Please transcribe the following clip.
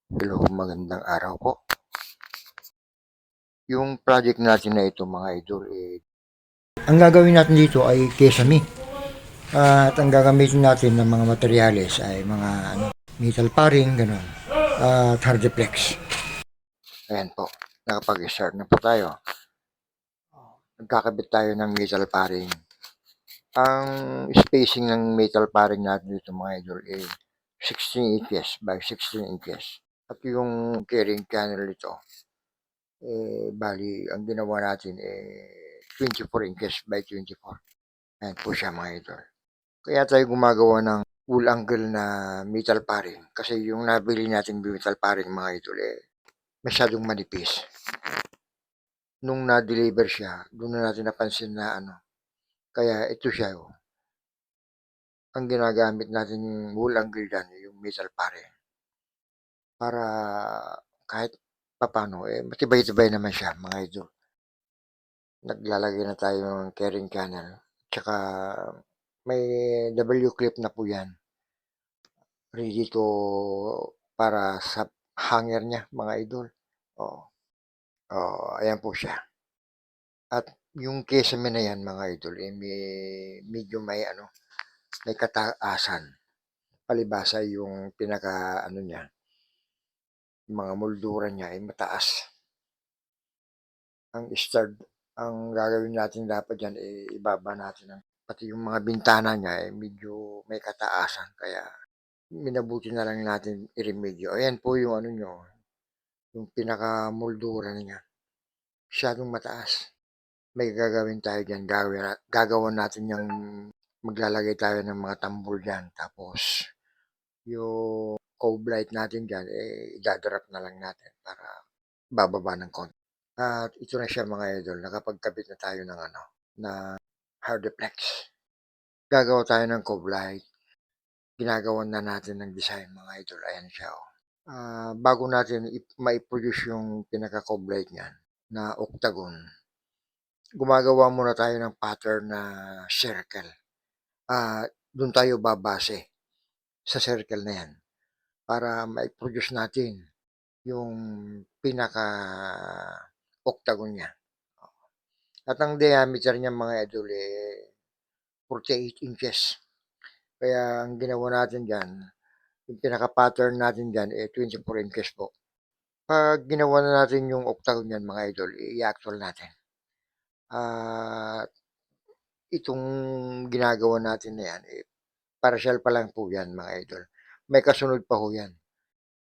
Hello, magandang araw po. Yung project natin na ito mga idol, ang gagawin natin dito ay kesame. At ang gagamitin natin ng mga materyales ay mga metal paring, gano'n. At hardiplex. Ayan po, nakapag-start na po tayo. Nagkakabit tayo ng metal paring. Ang spacing ng metal paring natin dito mga idol ay 16 inches by 16 inches. At yung carrying channel nito, bali, ang ginawa natin 24 inches by 24. Ayan po siya mga idol. Kaya tayo gumagawa ng full angle na metal paring. Kasi yung nabili nating metal paring mga idol masyadong manipis. Nung na-deliver siya, doon na natin napansin na kaya ito siya ang ginagamit natin yung full angle dyan, yung metal paring. Para kahit papano, matibay-tibay naman siya mga idol. Naglalagay na tayo ng carrying channel. Tsaka may W clip na po yan. Ready to para sa hanger niya mga idol. Oo. Ayan po siya. At yung kesame na yan mga idol, medyo may kataasan. Palibasa yung pinaka niya, mga moldura niya ay mataas. Ang gagawin natin dapat yan ibaba natin pati yung mga bintana niya medyo may kataasan kaya minabuti na lang natin i-remedyo. Ayan po yung nyo, yung pinaka moldura niya. Masyadong mataas. May gagawin tayo dyan. Gagawan natin yung maglalagay tayo ng mga tambol dyan. Tapos, yung cove light natin dyan, idadrop na lang natin para bababa ng konti. At ito na siya mga idol. Nakapagkabit na tayo ng na hardiplex. Gagawa tayo ng cove light. Ginagawan na natin ng design mga idol. Ayan siya. Bago natin ma-produce yung pinaka-cove light niyan na octagon, gumagawa muna tayo ng pattern na circle. Doon tayo babase sa circle na yan para ma-produce natin yung pinaka-octagon niya. At ang diameter niya mga idol 48 inches. Kaya ang ginawa natin dyan, yung pinaka-pattern natin dyan 24 inches po. Pag ginawa na natin yung octagon yan mga idol, i-actual natin. At itong ginagawa natin na yan, partial pa lang po yan mga idol. May kasunod pa ho yan.